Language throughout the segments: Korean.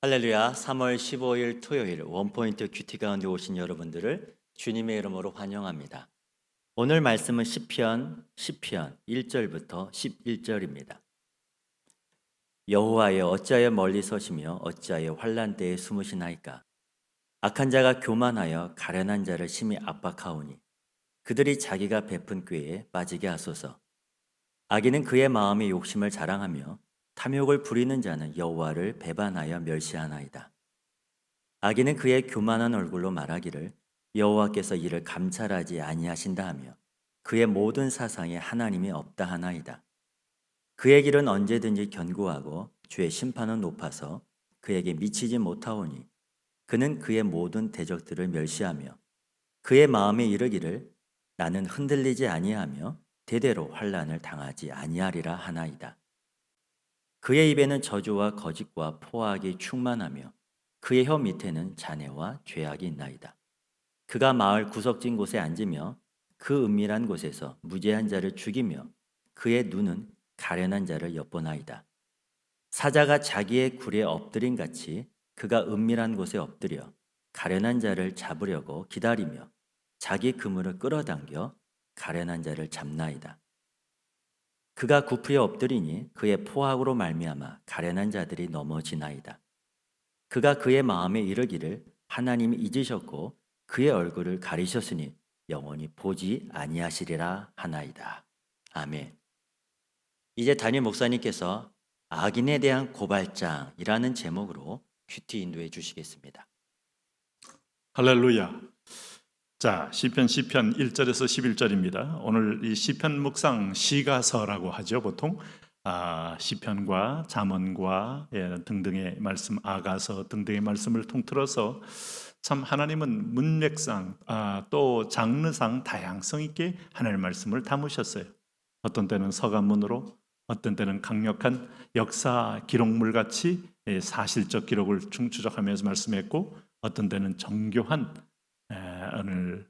할렐루야, 3월 15일 토요일 원포인트 큐티 가운데 오신 여러분들을 주님의 이름으로 환영합니다. 오늘 말씀은 시편 1절부터 11절입니다. 여호와여, 어찌하여 멀리 서시며 어찌하여 환난 때에 숨으시나이까? 악한 자가 교만하여 가련한 자를 심히 압박하오니 그들이 자기가 베푼 꾀에 빠지게 하소서. 악인은 그의 마음의 욕심을 자랑하며 탐욕을 부리는 자는 여호와를 배반하여 멸시하나이다. 악인은 그의 교만한 얼굴로 말하기를 여호와께서 이를 감찰하지 아니하신다 하며 그의 모든 사상에 하나님이 없다 하나이다. 그의 길은 언제든지 견고하고 주의 심판은 높아서 그에게 미치지 못하오니 그는 그의 모든 대적들을 멸시하며 그의 마음에 이르기를 나는 흔들리지 아니하며 대대로 환난을 당하지 아니하리라 하나이다. 그의 입에는 저주와 거짓과 포악이 충만하며 그의 혀 밑에는 잔해와 죄악이 있나이다. 그가 마을 구석진 곳에 앉으며 그 은밀한 곳에서 무죄한 자를 죽이며 그의 눈은 가련한 자를 엿보나이다. 사자가 자기의 굴에 엎드린 같이 그가 은밀한 곳에 엎드려 가련한 자를 잡으려고 기다리며 자기 그물을 끌어당겨 가련한 자를 잡나이다. 그가 구프에 엎드리니 그의 포악으로 말미암아 가련한 자들이 넘어지나이다. 그가 그의 마음에 이르기를 하나님이 잊으셨고 그의 얼굴을 가리셨으니 영원히 보지 아니하시리라 하나이다. 아멘. 이제 담임 목사님께서 악인에 대한 고발장이라는 제목으로 큐티 인도해 주시겠습니다. 할렐루야. 자, 시편 1절에서 11절입니다. 오늘 이 시편 묵상 시가서라고 하죠. 보통 시편과 잠언과 등등의 말씀, 아가서 등등의 말씀을 통틀어서 참 하나님은 문맥상 또 장르상 다양성 있게 하나님의 말씀을 담으셨어요. 어떤 때는 서간문으로, 어떤 때는 강력한 역사 기록물같이 사실적 기록을 충추적하면서 말씀했고, 어떤 때는 정교한 오늘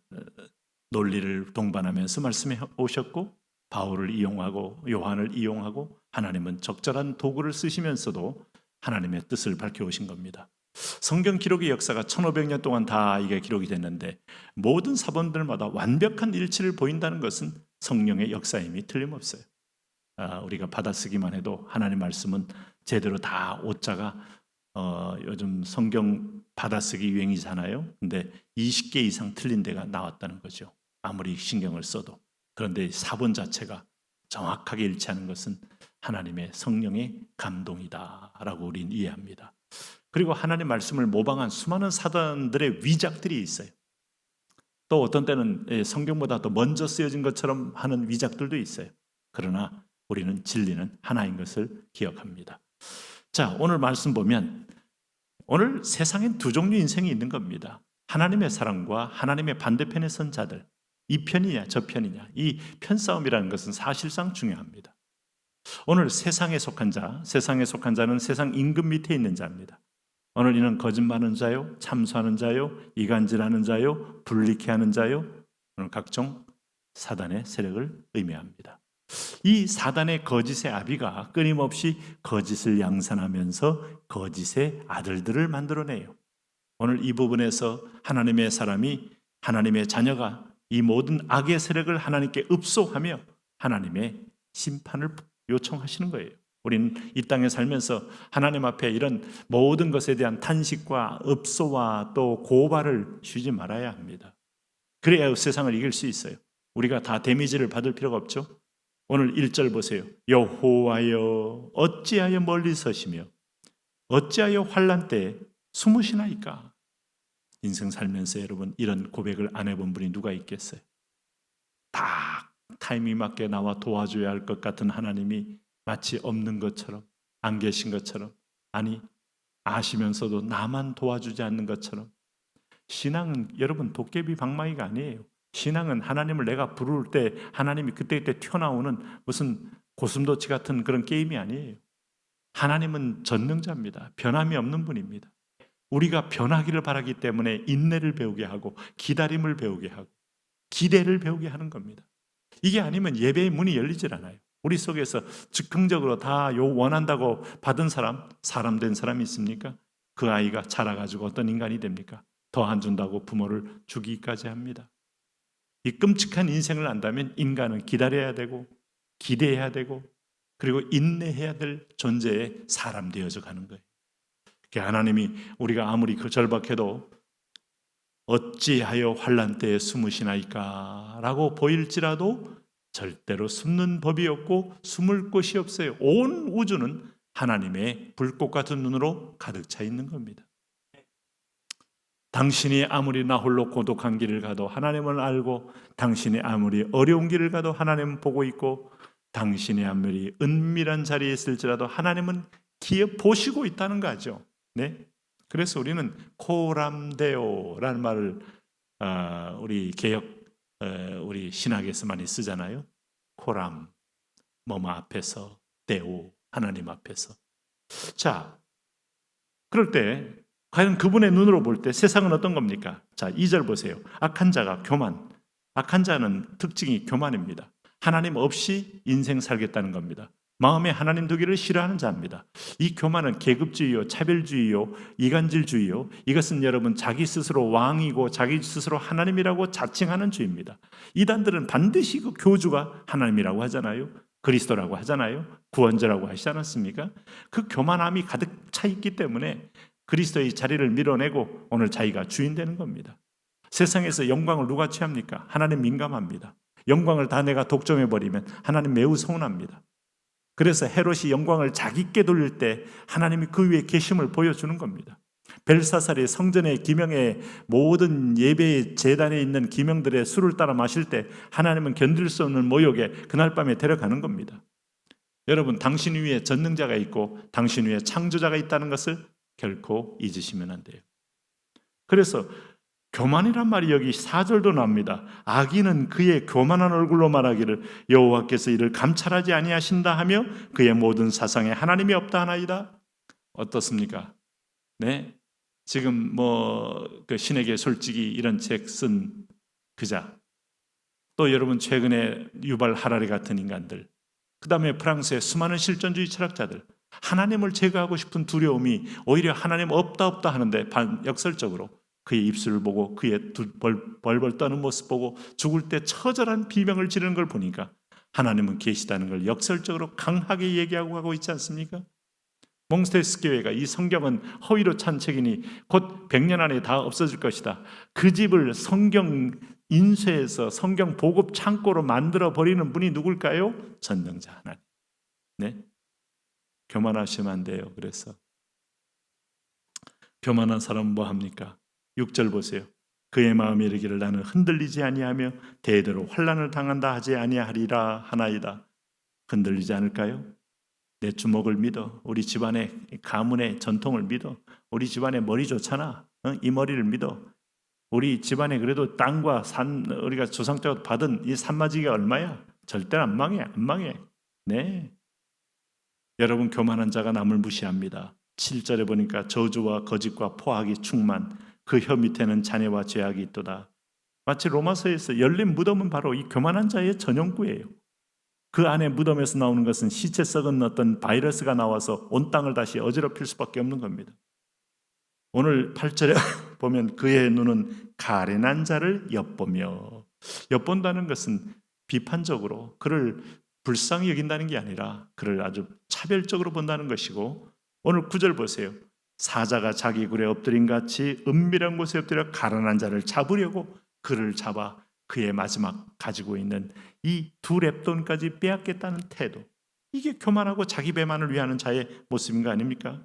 논리를 동반하면서 말씀해 오셨고, 바울을 이용하고 요한을 이용하고 하나님은 적절한 도구를 쓰시면서도 하나님의 뜻을 밝혀오신 겁니다. 성경 기록의 역사가 1500년 동안 다 이게 기록이 됐는데 모든 사본들마다 완벽한 일치를 보인다는 것은 성령의 역사임이 틀림없어요. 우리가 받아쓰기만 해도 하나님 말씀은 제대로 다 오자가 요즘 성경 받아쓰기 유행이잖아요. 근데 20개 이상 틀린 데가 나왔다는 거죠. 아무리 신경을 써도. 그런데 사본 자체가 정확하게 일치하는 것은 하나님의 성령의 감동이다라고 우리는 이해합니다. 그리고 하나님의 말씀을 모방한 수많은 사단들의 위작들이 있어요. 또 어떤 때는 성경보다 더 먼저 쓰여진 것처럼 하는 위작들도 있어요. 그러나 우리는 진리는 하나인 것을 기억합니다. 자, 오늘 말씀 보면 오늘 세상엔 두 종류 인생이 있는 겁니다. 하나님의 사랑과 하나님의 반대편에 선 자들, 이 편이냐 저 편이냐, 이 편싸움이라는 것은 사실상 중요합니다. 오늘 세상에 속한 자는 세상 임금 밑에 있는 자입니다. 오늘 이는 거짓말하는 자요, 참소하는 자요, 이간질하는 자요, 불리케 하는 자요, 오늘 각종 사단의 세력을 의미합니다. 이 사단의 거짓의 아비가 끊임없이 거짓을 양산하면서 거짓의 아들들을 만들어내요. 오늘 이 부분에서 하나님의 사람이, 하나님의 자녀가 이 모든 악의 세력을 하나님께 읍소하며 하나님의 심판을 요청하시는 거예요. 우리는 이 땅에 살면서 하나님 앞에 이런 모든 것에 대한 탄식과 읍소와 또 고발을 쉬지 말아야 합니다. 그래야 세상을 이길 수 있어요. 우리가 다 데미지를 받을 필요가 없죠. 오늘 1절 보세요. 여호와여, 어찌하여 멀리 서시며 어찌하여 환난 때에 숨으시나이까? 인생 살면서 여러분 이런 고백을 안 해본 분이 누가 있겠어요? 딱 타이밍 맞게 나와 도와줘야 할 것 같은 하나님이 마치 없는 것처럼, 안 계신 것처럼, 아니 아시면서도 나만 도와주지 않는 것처럼. 신앙은 여러분 도깨비 방망이가 아니에요. 신앙은 하나님을 내가 부를 때 하나님이 그때그때 튀어나오는 무슨 고슴도치 같은 그런 게임이 아니에요. 하나님은 전능자입니다. 변함이 없는 분입니다. 우리가 변하기를 바라기 때문에 인내를 배우게 하고 기다림을 배우게 하고 기대를 배우게 하는 겁니다. 이게 아니면 예배의 문이 열리질 않아요. 우리 속에서 즉흥적으로 다 원한다고 받은 사람 된 사람이 있습니까? 그 아이가 자라가지고 어떤 인간이 됩니까? 더 안 준다고 부모를 죽이기까지 합니다. 이 끔찍한 인생을 안다면 인간은 기다려야 되고 기대해야 되고 그리고 인내해야 될 존재의 사람 되어져 가는 거예요. 하나님이 우리가 아무리 그 절박해도 어찌하여 환난 때에 숨으시나이까 라고 보일지라도 절대로 숨는 법이 없고 숨을 곳이 없어요. 온 우주는 하나님의 불꽃 같은 눈으로 가득 차 있는 겁니다. 당신이 아무리 나 홀로 고독한 길을 가도 하나님을 알고, 당신이 아무리 어려운 길을 가도 하나님은 보고 있고, 당신이 아무리 은밀한 자리에 있을지라도 하나님은 기어 보시고 있다는 거죠. 네? 그래서 우리는 코람데오라는 말을 우리 개혁 우리 신학에서 많이 쓰잖아요. 코람, 뭐뭐 앞에서, 데오, 하나님 앞에서. 자, 그럴 때 과연 그분의 눈으로 볼 때 세상은 어떤 겁니까? 자, 2절 보세요. 악한 자가 교만. 악한 자는 특징이 교만입니다. 하나님 없이 인생 살겠다는 겁니다. 마음에 하나님 두기를 싫어하는 자입니다. 이 교만은 계급주의요, 차별주의요, 이간질주의요. 이것은 여러분 자기 스스로 왕이고 자기 스스로 하나님이라고 자칭하는 주의입니다. 이단들은 반드시 그 교주가 하나님이라고 하잖아요. 그리스도라고 하잖아요. 구원자라고 하시지 않았습니까? 그 교만함이 가득 차 있기 때문에 그리스도의 자리를 밀어내고 오늘 자기가 주인 되는 겁니다. 세상에서 영광을 누가 취합니까? 하나님 민감합니다. 영광을 다 내가 독점해버리면 하나님 매우 서운합니다. 그래서 헤롯이 영광을 자기께 돌릴 때 하나님이 그 위에 계심을 보여주는 겁니다. 벨사살이 성전의 기명의 모든 예배의 제단에 있는 기명들의 술을 따라 마실 때 하나님은 견딜 수 없는 모욕에 그날 밤에 데려가는 겁니다. 여러분, 당신 위에 전능자가 있고 당신 위에 창조자가 있다는 것을 결코 잊으시면 안 돼요. 그래서 교만이란 말이 여기 4절도 나옵니다. 악인은 그의 교만한 얼굴로 말하기를 여호와께서 이를 감찰하지 아니하신다 하며 그의 모든 사상에 하나님이 없다 하나이다. 어떻습니까? 네, 지금 그 신에게 솔직히 이런 책 쓴 그자, 또 여러분 최근에 유발 하라리 같은 인간들, 그 다음에 프랑스의 수많은 실존주의 철학자들, 하나님을 제거하고 싶은 두려움이 오히려 하나님 없다 하는데 역설적으로 그의 입술을 보고 그의 벌벌 떠는 모습 보고 죽을 때 처절한 비명을 지르는 걸 보니까 하나님은 계시다는 걸 역설적으로 강하게 얘기하고 가고 있지 않습니까? 몽스테스 교회가 이 성경은 허위로 찬 책이니 곧 100년 안에 다 없어질 것이다. 그 집을 성경 인쇄해서 성경 보급 창고로 만들어 버리는 분이 누굴까요? 전능자 하나님. 네? 교만하시면 안 돼요. 그래서 교만한 사람은 뭐 합니까? 6절 보세요. 그의 마음에 이르기를 나는 흔들리지 아니하며 대대로 환난을 당한다 하지 아니하리라 하나이다. 흔들리지 않을까요? 내 주먹을 믿어. 우리 집안의 가문의 전통을 믿어. 우리 집안의 머리 좋잖아. 이 머리를 믿어. 우리 집안에 그래도 땅과 산, 우리가 조상적으로 받은 이 산마지가 얼마야? 절대 안 망해. 안 망해. 네. 여러분, 교만한 자가 남을 무시합니다. 7절에 보니까 저주와 거짓과 포악이 충만, 그 혀 밑에는 잔해와 죄악이 있도다. 마치 로마서에서 열린 무덤은 바로 이 교만한 자의 전용구예요. 그 안에 무덤에서 나오는 것은 시체 썩은 어떤 바이러스가 나와서 온 땅을 다시 어지럽힐 수밖에 없는 겁니다. 오늘 8절에 보면 그의 눈은 가련한 자를 엿보며, 엿본다는 것은 비판적으로 그를 불쌍히 여긴다는 게 아니라 그를 아주 차별적으로 본다는 것이고, 오늘 9절 보세요. 사자가 자기 굴에 엎드린 같이 은밀한 곳에 엎드려 가련한 자를 잡으려고 그를 잡아 그의 마지막 가지고 있는 이 두 렙돈까지 빼앗겠다는 태도, 이게 교만하고 자기 배만을 위하는 자의 모습인 거 아닙니까?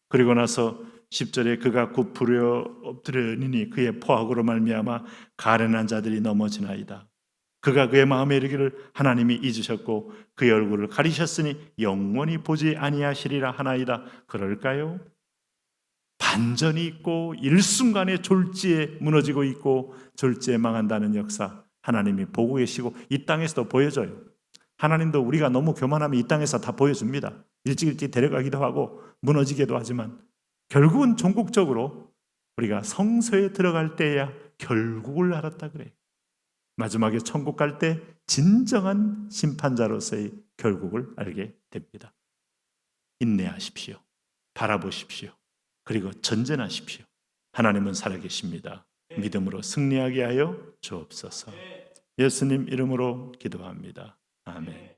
그리고 나서 10절에 그가 굽으려 엎드려니니 그의 포악으로 말미암아 가련한 자들이 넘어지나이다. 그가 그의 마음에 이르기를 하나님이 잊으셨고 그의 얼굴을 가리셨으니 영원히 보지 아니하시리라 하나이다. 그럴까요? 반전이 있고 일순간에 졸지에 무너지고 있고 졸지에 망한다는 역사, 하나님이 보고 계시고 이 땅에서도 보여줘요. 하나님도 우리가 너무 교만하면 이 땅에서 다 보여줍니다. 일찍 데려가기도 하고 무너지기도 하지만 결국은 종국적으로 우리가 성소에 들어갈 때야 결국을 알았다 그래요. 마지막에 천국 갈 때 진정한 심판자로서의 결국을 알게 됩니다. 인내하십시오. 바라보십시오. 그리고 전진하십시오. 하나님은 살아계십니다. 믿음으로 승리하게 하여 주옵소서. 예수님 이름으로 기도합니다. 아멘.